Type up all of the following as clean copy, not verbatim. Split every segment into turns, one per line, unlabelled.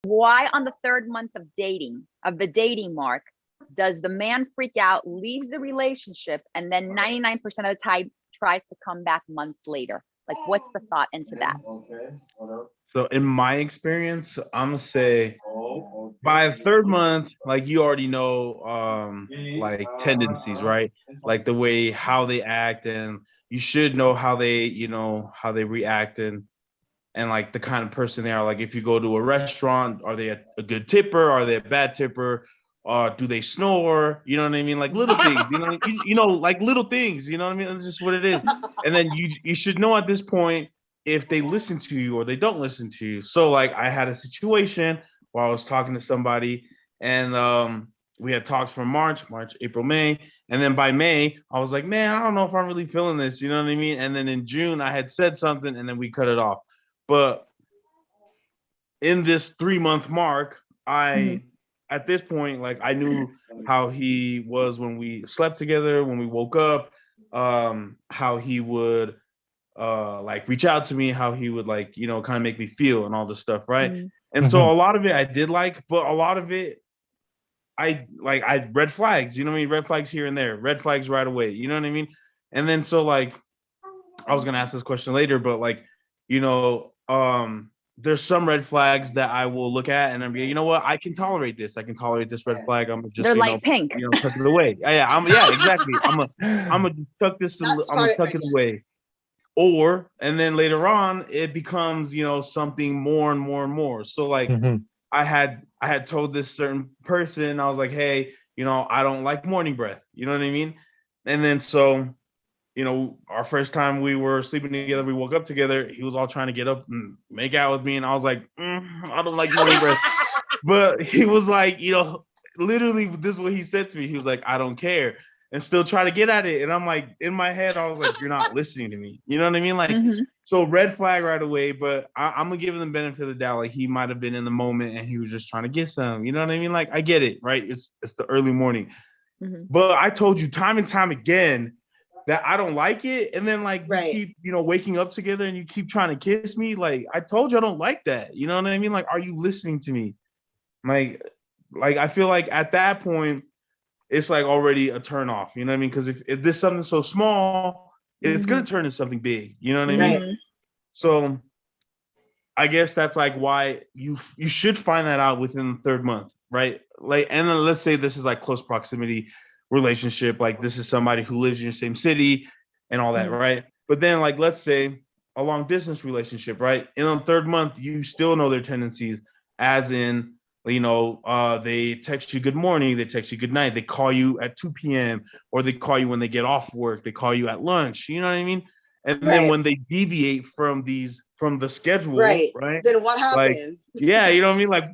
Why on the third month of the dating mark, does the man freak out, leaves the relationship, and then 99% of the time tries to come back months later? Like, what's the thought into that?
So in my experience, I'm gonna say by the third month, like you already know, like tendencies, right? Like the way how they act, and you should know how they, how they react, and like the kind of person they are. Like if you go to a restaurant, are they a good tipper? Are they a bad tipper? Do they snore? You know what I mean? Like little things, like little things, you know what I mean? That's just what it is. And then you should know at this point if they listen to you or they don't listen to you. So like I had a situation where I was talking to somebody, and we had talks from March, April, May. And then by May, I was like, man, I don't know if I'm really feeling this. You know what I mean? And then in June, I had said something, and then we cut it off. But in this 3-month mark, at this point, like I knew how he was when we slept together, when we woke up, how he would like reach out to me, how he would like, kind of make me feel and all this stuff, right? And so a lot of it I did like, but a lot of it I red flags, you know what I mean? Red flags here and there, red flags right away, you know what I mean? And then so like I was gonna ask this question later, but like, there's some red flags that I will look at and I'm you know what, I can tolerate this. I can tolerate this red flag. I'm gonna just
they're light pink.
Tuck it away. Yeah, exactly. I'm gonna tuck this. I'm gonna tuck it away. And then later on, it becomes something more and more and more. So like I had told this certain person, I was like, hey, I don't like morning breath. You know what I mean? And then so our first time we were sleeping together, we woke up together. He was all trying to get up and make out with me. And I was like, I don't like morning breath. But he was like, literally, this is what he said to me. He was like, I don't care. And still try to get at it. And I'm like, in my head, I was like, you're not listening to me. You know what I mean? Like, so red flag right away. But I'm going to give him the benefit of the doubt. Like, he might have been in the moment and he was just trying to get some. You know what I mean? Like, I get it, right? It's the early morning. But I told you time and time again that I don't like it. And then like you keep, waking up together and you keep trying to kiss me. Like, I told you I don't like that. You know what I mean? Like, are you listening to me? Like I feel like at that point, it's like already a turn off. You know what I mean? Because if this something so small, it's going to turn into something big. You know what I mean? So I guess that's like why you should find that out within the third month, right? Like, and then let's say this is like close proximity relationship, like this is somebody who lives in your same city and all that, right? But then like let's say a long distance relationship, right? And on the third month, you still know their tendencies, as in, they text you good morning, they text you good night, they call you at 2 p.m. or they call you when they get off work, they call you at lunch, you know what I mean? And then when they deviate from the schedule, right?
Then what happens?
Like, yeah, you know what I mean? Like,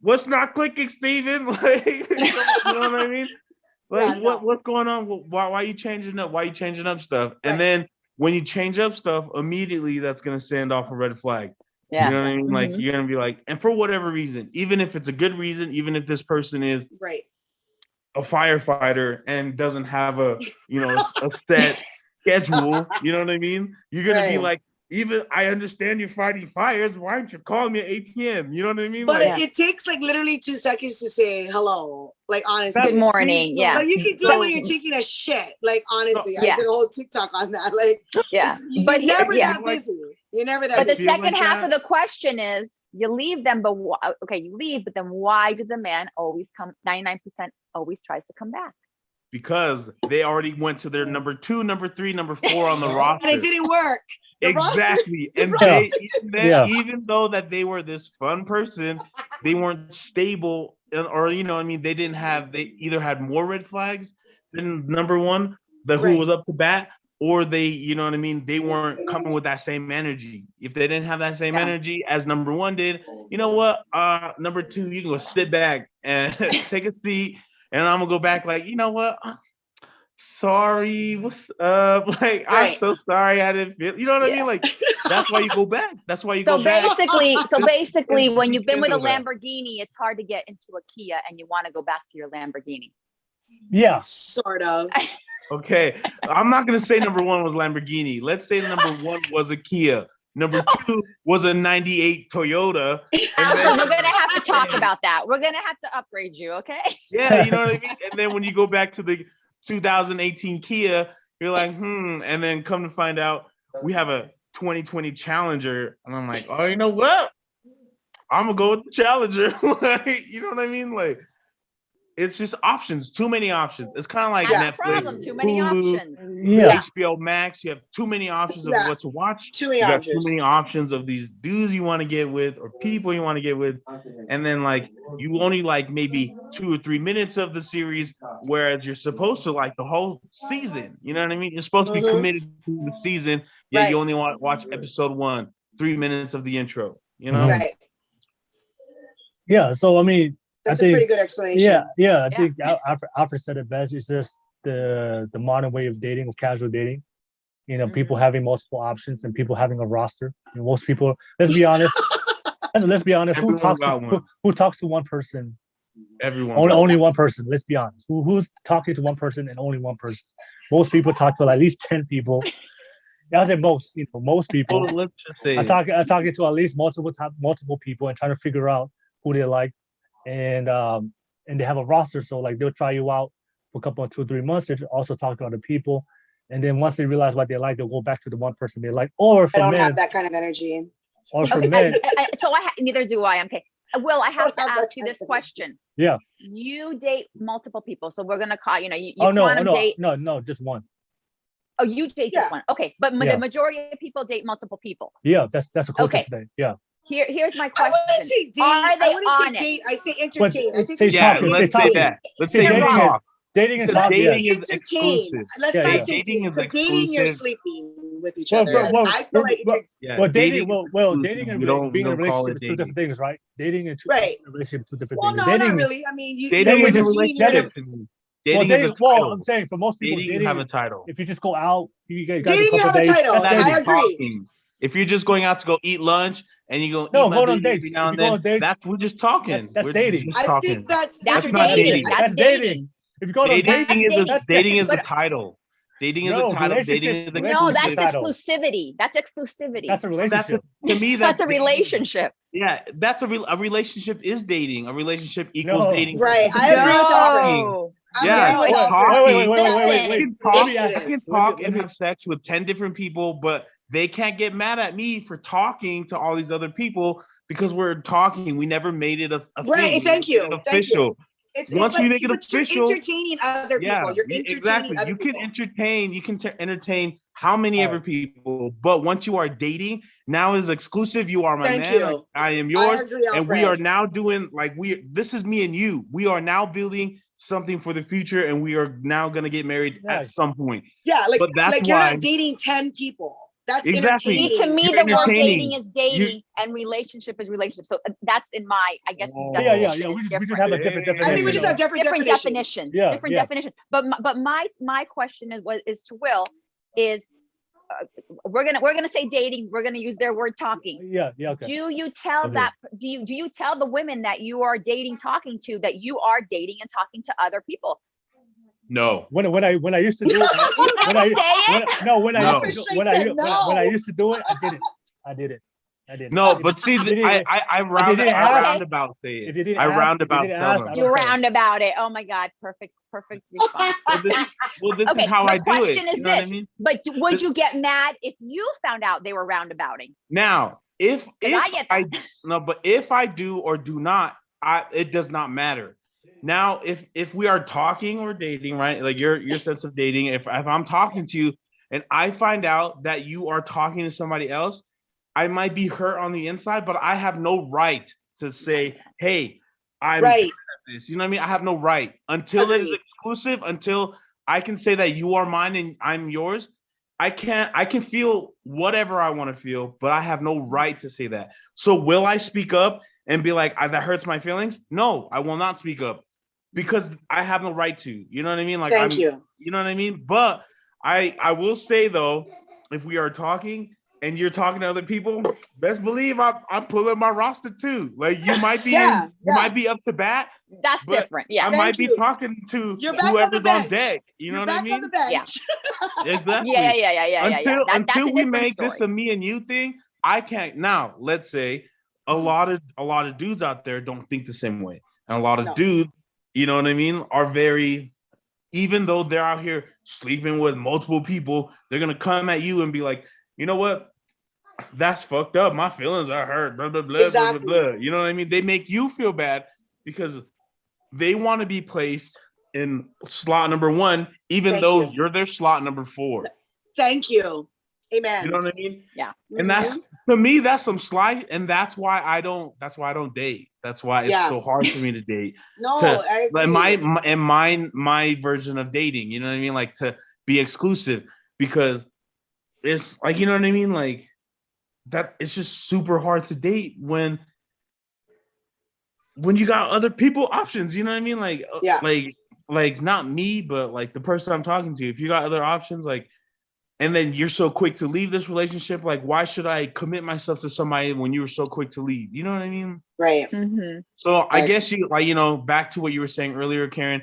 what's not clicking, Steven? Like, you know what I mean? Like, what's going on? Why are you changing up? Why are you changing up stuff? And then when you change up stuff, immediately that's going to send off a red flag. Yeah. You know what I mean? Like, you're going to be like, and for whatever reason, even if it's a good reason, even if this person is a firefighter and doesn't have a set schedule, you know what I mean? You're going to be like, even I understand you're fighting fires. Why aren't you calling me at 8 p.m.? You know what I mean?
But it takes like literally 2 seconds to say hello. Like, honestly.
Good morning. Yeah.
Like, you can do it when you're taking a shit. Like, honestly, I did a whole TikTok on that. Like, you're never that busy. You're never that busy.
But the second half of the question is, you leave them, but you leave, but then why does the man always come? 99% always tries to come back.
Because they already went to their number 2, number 3, number 4 on the roster.
And it didn't work.
Exactly. And even though that they were this fun person, they weren't stable, or they didn't have, they either had more red flags than number 1, who was up to bat, or they, they weren't coming with that same energy. If they didn't have that same energy as number 1 did, you know what? Number 2, you can go sit back and take a seat, and I'm gonna go back like, you know what? Sorry, what's up? Like, I'm so sorry, I didn't feel. You know what I mean? Like, that's why you go back. That's why you go back.
So basically, when you've been with a Lamborghini, it's hard to get into a Kia, and you want to go back to your Lamborghini.
Yeah,
sort of.
Okay, I'm not gonna say number 1 was Lamborghini. Let's say number 1 was a Kia. Number 2 was a 98 Toyota.
And then, we're going to have to talk about that. We're going to have to upgrade you, okay?
Yeah, you know what I mean? And then when you go back to the 2018 Kia, you're like, and then come to find out we have a 2020 Challenger. And I'm like, oh, you know what? I'm going to go with the Challenger. Like, you know what I mean? Like, it's just options, too many options. It's kind of like
That's
Netflix,
the problem, too many options.
HBO Max. You have too many options of what to watch.
Too many
you got
options.
too many options of these dudes you want to get with or people you want to get with. And then like you only like maybe 2 or 3 minutes of the series, whereas you're supposed to like the whole season. You know what I mean? You're supposed to be committed to the season. Yeah, you only want to watch episode 1, 3 minutes of the intro. You know?
Right.
Yeah. So I mean,
that's a pretty good explanation.
Yeah. I think Alfred said it best. It's just the modern way of dating, of casual dating. You know, people having multiple options and people having a roster. And most people, let's be honest. Who talks to one person?
Everyone.
Only one person. Let's be honest. Who's talking to one person and only one person? Most people talk to at least 10 people. I think most people.
Well, let's just say
I'm talking to at least multiple people and trying to figure out who they like. And they have a roster, so like they'll try you out for a couple of 2-3 months. They also talk to other people, and then once they realize what they like, they'll go back to the one person they like. Or for
I don't
men,
have that kind of energy.
Or for men,
so neither do I. Okay, Will, I have to ask you this question.
Yeah.
You date multiple people, so we're gonna call. You
date. No, just one.
Oh, you date just one. Okay, but the majority of people date multiple people.
Yeah, that's a culture today. Yeah.
Here's my question.
I wouldn't say date.
Are they
honest?
Date.
I say entertain.
Let's say that. Let's say dating and talk.
Dating is exclusive.
Let's not say dating, because dating you're sleeping with each other. I feel like
dating and being in a relationship are 2 different things, right? Dating and relationship 2 different things.
Well, no, not really. I mean,
dating is a relationship.
I'm saying for most people,
dating have a title.
If you just go out, you get
dating you have a title. I agree.
If you're just going out to go eat lunch and you go
go on dates.
We're just talking.
That's dating.
I think that's
not dating.
That's dating. If you go on
dating is the title. Dating is the title. Dating is the
that's exclusivity. That's exclusivity.
That's a relationship.
To me,
that's a relationship.
Yeah, that's a relationship is dating. A relationship equals dating.
Right. I agree with that.
Yeah,
wait.
I can talk and have sex with 10 different people, but they can't get mad at me for talking to all these other people because we're talking. We never made it a
right.
thing.
Thank you.
Official.
Once
you make it official,
you're entertaining other people. You're entertaining other people.
You can entertain how many other people, but once you are dating, now is exclusive. You are my man. I am yours.
I agree,
and we are now doing this is me and you. We are now building something for the future, and we are now gonna get married at some point.
Yeah, but that's you're not dating 10 people. That's
exactly.
To me, the word dating is dating and relationship is relationship. So that's in my, I guess, definition.
We just have a different definition.
I mean, we just have different
definitions. Different definitions. But my question is to Will is we're gonna say dating. We're gonna use their word talking.
Yeah. Okay.
Do you tell do you tell the women that you are dating, talking to, that you are dating and talking to other people?
No.
When I used to do it, when I used to do it, I did it.
No, but see, I roundabout say it. I roundabout tell them.
You roundabout it. Oh my God, perfect response.
Well, this is how I do it.
My question is this:
I mean?
But would you get mad if you found out they were roundabouting?
Now, if I do or do not, it does not matter. Now, if we are talking or dating, right? Like your sense of dating, if I'm talking to you and I find out that you are talking to somebody else, I might be hurt on the inside, but I have no right to say, hey, I'm this. You know what I mean? I have no right until it is exclusive, until I can say that you are mine and I'm yours. I can feel whatever I want to feel, but I have no right to say that. So will I speak up and be like, that hurts my feelings? No, I will not speak up because I have no right to. You know what I mean? Like,
Thank you.
You know what I mean? But I will say though, if we are talking and you're talking to other people, best believe I'm pulling my roster too. Like you might be you might be up to bat.
That's different. Yeah.
I might be talking to whoever's on deck. You know what I mean?
Yeah.
Exactly.
Yeah.
Until we make this a me and you thing, I can't now. Let's say a lot of dudes out there don't think the same way, and a lot of dudes, you know what I mean, are very. Even though they're out here sleeping with multiple people, they're gonna come at you and be like, you know what? That's fucked up. My feelings are hurt. Blah blah blah blah blah blah. You know what I mean? They make you feel bad because they want to be placed in slot number 1, even though you're their slot number 4.
Thank you. Amen.
You know what I mean?
Yeah.
And that's, to me, that's some slight, and that's why I don't date. That's why it's so hard for me to date.
I agree.
Like my version of dating, you know what I mean? Like, to be exclusive, because it's like, you know what I mean? Like, that it's just super hard to date when you got other people options, you know what I mean? Like, like not me, but like the person I'm talking to. If you got other options, like, and then you're so quick to leave this relationship, like, why should I commit myself to somebody when you were so quick to leave? You know what I mean?
Right.
Mm-hmm.
So I guess you, like, you know, back to what you were saying earlier, Karen,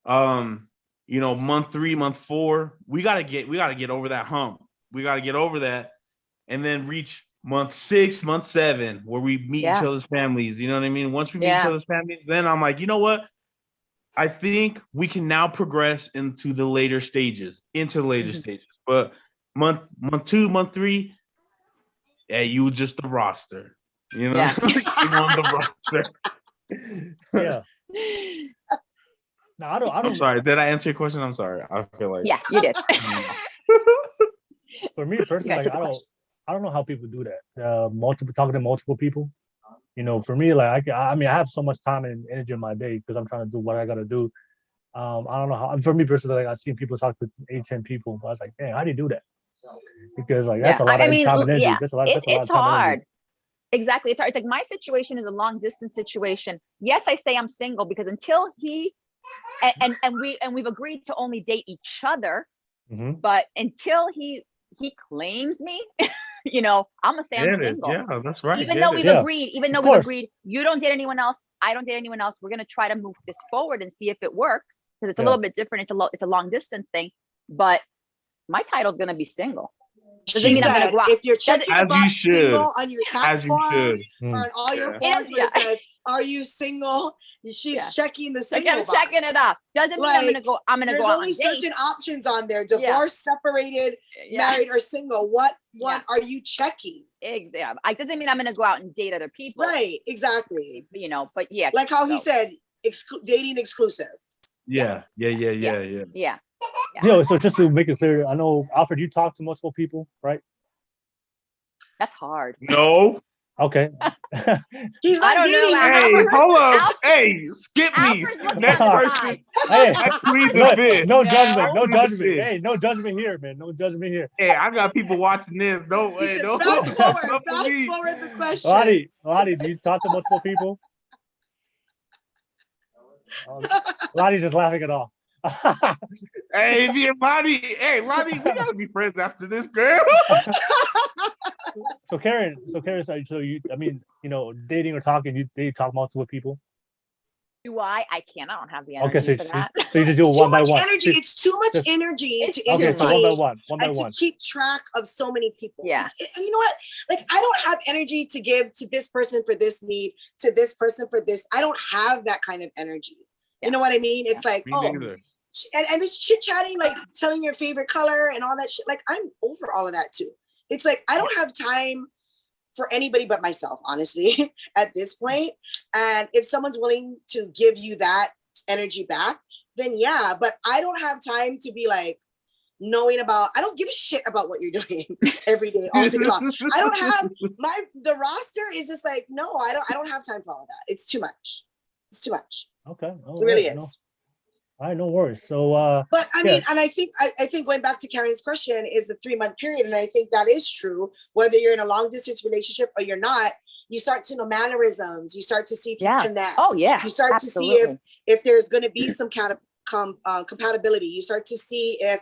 you know, month 3, month 4, we gotta get over that hump. We gotta get over that, and then reach month 6, month 7, where we meet each other's families. You know what I mean? Once we meet each other's families, then I'm like, you know what? I think we can now progress into the later stages. But month 2, month 3, you were just the roster. You know, you on the roster.
Yeah. No, I don't.
I'm sorry. Did I answer your question? I'm sorry. I feel like.
Yeah, you did.
For me personally, like, I don't know how people do that. Talking to multiple people. You know, for me, like, I mean, I have so much time and energy in my day because I'm trying to do what I gotta do. I don't know how. For me personally, like, I've seen people talk to 8, 10 people. But I was like, dang, how do you do that? Because like that's a lot of time and energy. That's a lot of
it's
time
hard.
and energy.
Exactly, it's hard. It's like my situation is a long distance situation. Yes, I say I'm single because until he and we've agreed to only date each other, but until he claims me, you know, I'm gonna say I'm single.
Yeah, that's right.
Even though we've agreed, you don't date anyone else, I don't date anyone else. We're gonna try to move this forward and see if it works, because it's a little bit different. It's a long distance thing, but my title's gonna be single.
She said, if you're checking about single on your tax forms or on all your forms where it says, "Are you single?" She's checking the single.
I'm checking it off. Doesn't mean I'm gonna go.
There's only certain options on there: divorced, separated, married, or single. What are you checking?
Exactly. It doesn't mean I'm gonna go out and date other people.
Right. Exactly.
You know, but yeah.
Like how he said, dating exclusive.
Yeah.
Yeah, so just to make it clear, I know, Alfred, you talk to multiple people, right?
That's hard.
No.
Okay.
He's not dating.
Hey, hold up. Hey, skip me. Next person.
Hey, no judgment.
Yeah,
No judgment. Hey, no judgment here, man. No judgment here.
Hey, I got people watching this. No way. No.
Fast forward the question.
Lani, do you talk to multiple people? Lani's just laughing it off.
Hey, me and Lani. Hey, Lani, we gotta be friends after this, girl.
So Karen, so you, I mean, you know, dating or talking, you talk multiple people?
Do I? I can't. I don't have the energy for that.
So you just do it one by one.
It's too much energy to
entertain. Okay, so one by one.
To keep track of so many people.
Yeah.
And you know what? Like, I don't have energy to give to this person for this need, to this person for this. I don't have that kind of energy. You know what I mean? It's like, and this chit-chatting, like telling your favorite color and all that shit, like, I'm over all of that too. It's like, I don't have time for anybody but myself, honestly, at this point. And if someone's willing to give you that energy back, then yeah, but I don't have time to be like knowing about, I don't give a shit about what you're doing every day, all day long. I don't have the roster is just like, no, I don't have time for all of that. It's too much. It's too much.
Okay.
It really is.
All right, no worries. So,
but I mean, and I think going back to Karen's question is the 3-month period, and I think that is true. Whether you're in a long distance relationship or you're not, you start to know mannerisms. You start to see if you connect.
Oh yeah.
You start to see if there's going to be some kind of compatibility. You start to see if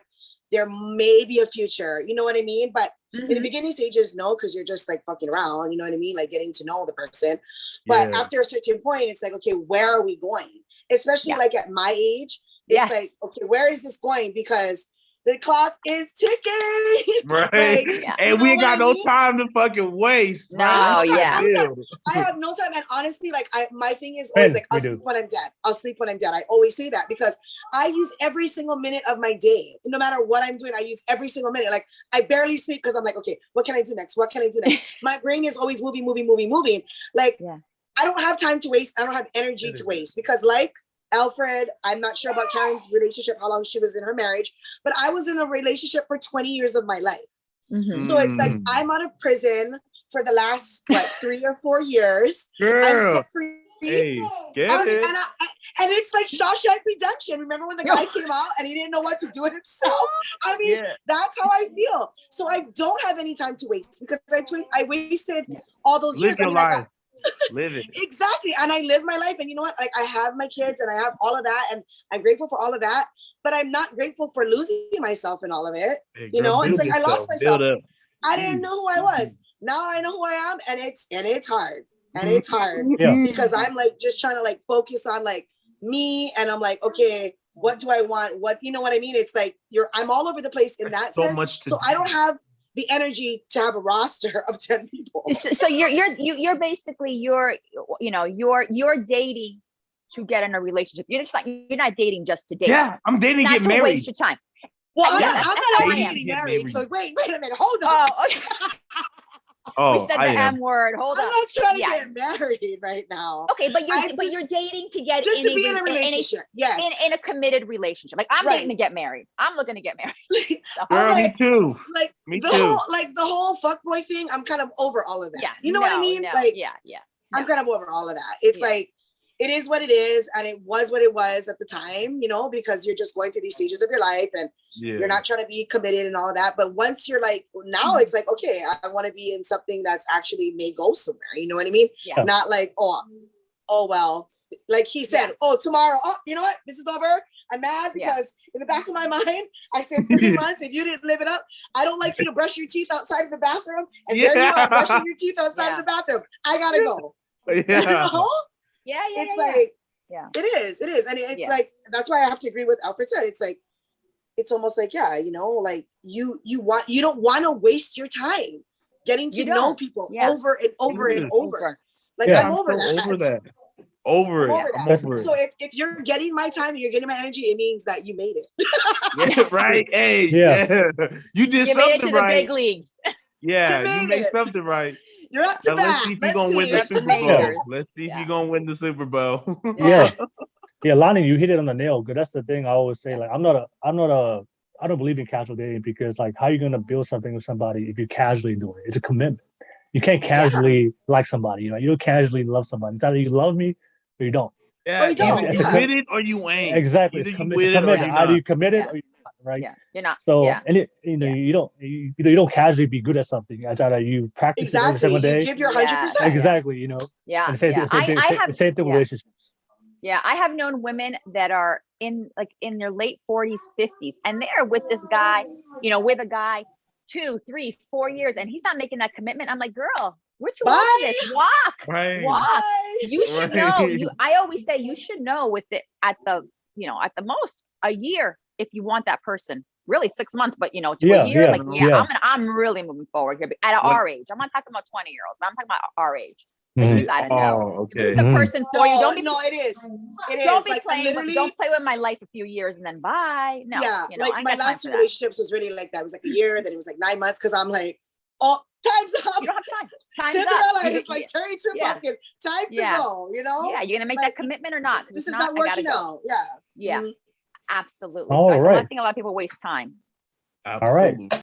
there may be a future. You know what I mean? But in the beginning stages, no, because you're just like fucking around. You know what I mean? Like getting to know the person. But after a certain point, it's like, okay, where are we going? Especially like at my age, it's like, okay, where is this going? Because The clock is ticking.
Right.
Like,
And we ain't got no time to fucking waste.
No,
right?
yeah.
I have no time. And honestly, like my thing is always like, I'll sleep when I'm dead. I'll sleep when I'm dead. I always say that because I use every single minute of my day. No matter what I'm doing, I use every single minute. Like I barely sleep because I'm like, okay, what can I do next? What can I do next? My brain is always moving. Like I don't have time to waste. I don't have energy to waste because like Alfred, I'm not sure about Karen's relationship, how long she was in her marriage, but I was in a relationship for 20 years of my life.
Mm-hmm.
So it's like I'm out of prison for the last 3 or 4 years.
Girl.
I'm set free.
Hey, get it.
And it's like Shawshank Redemption. Remember when the guy came out and he didn't know what to do with himself? I mean, that's how I feel. So I don't have any time to waste because I wasted all those years.
Live your life. Live it.
Exactly. And I live my life. And you know what? Like I have my kids and I have all of that. And I'm grateful for all of that. But I'm not grateful for losing myself in all of it.
Hey,
you know, it's like I lost myself.
Up.
I didn't know who I was. Now I know who I am. And it's hard. And it's hard because I'm like just trying to like focus on like me. And I'm like, okay, what do I want? What, you know what I mean? It's like I'm all over the place in that sense. So I don't have the energy to have a roster of 10 people.
So you're basically you're dating to get in a relationship. You're not dating just to date.
Yeah, I'm dating to get married.
Not to waste your time.
Well, I'm
that's
not
how I
already
am.
getting married. So wait a minute, hold on.
Oh, okay. We said the M word. Hold on.
I'm not trying to get married right now.
Okay, but you're dating to get
just to be in a relationship. Yes,
in a committed relationship. Like I'm dating to get married. I'm looking to get married. So.
Girl, me too.
Like
me
the
too.
whole fuckboy thing. I'm kind of over all of that.
Yeah,
you know what I mean?
No,
like
yeah.
I'm kind of over all of that. It's like it is what it is, and it was what it was at the time. You know, because you're just going through these stages of your life, and you're not trying to be committed and all that. But once you're like, now it's like, okay, I want to be in something that's actually may go somewhere. You know what I mean? Yeah. Not like, oh well, like he said, tomorrow, you know what? This is over. I'm mad because in the back of my mind, I said 3 months and you didn't live it up. I don't like you to brush your teeth outside of the bathroom. And there you are brushing your teeth outside of the bathroom. I gotta go. You know? It's like, it is. And it's like, that's why I have to agree with Alfred said. It's like, it's almost like, you know, like you don't want to waste your time getting to know people over and over and over. Like I'm over that.
Over it.
So if you're getting my time and you're getting my energy, it means that you made it.
Right. Hey, you did something
made it to
right.
the big leagues.
Yeah, you made something right.
You're up to bat.
Let's see if you're gonna win the Super Bowl. Let's see if you're gonna win the Super Bowl.
Yeah, Lani, you hit it on the nail. Because that's the thing I always say. Like, I don't believe in casual dating because, like, how are you gonna build something with somebody if you're casually doing it? It's a commitment. You can't casually like somebody. You know, you don't casually love somebody. It's either you love me or you don't.
Yeah,
or you don't.
Either you committed or you ain't.
Exactly. It's commitment. Either you committed or you're not, right?
Yeah, you're not.
So and you don't casually be good at something. It's either you practice it every single day.
You give your 100%.
Exactly. You know.
Yeah.
And the same thing with relationships.
Yeah, I have known women that are in their late 40s, 50s, and they're with this guy, you know, with a guy 2, 3, 4 years, and he's not making that commitment. I'm like, girl, we're too old for this. Walk.
Right.
Walk. You should know. I always say you should know with it at the most a year if you want that person. Really 6 months, but to a year, I'm really moving forward here. But at our age, I'm not talking about 20-year-olds, but I'm talking about our age. Like, you gotta know.
Okay.
Who's the person for you?
It is.
Don't play with my life a few years and then bye. No.
Yeah, like my last 2 relationships was really like that. It was like a year, then it was like 9 months because I'm like, time's up.
You don't have time. Time's
Cinderella
up.
is like turning to a pumpkin. Time to go. You know?
Yeah, you're gonna make that commitment or not?
This is not working out. Yeah.
Yeah.
Mm-hmm.
Absolutely.
All
so
right.
I think a lot of people waste time.
Absolutely. All right.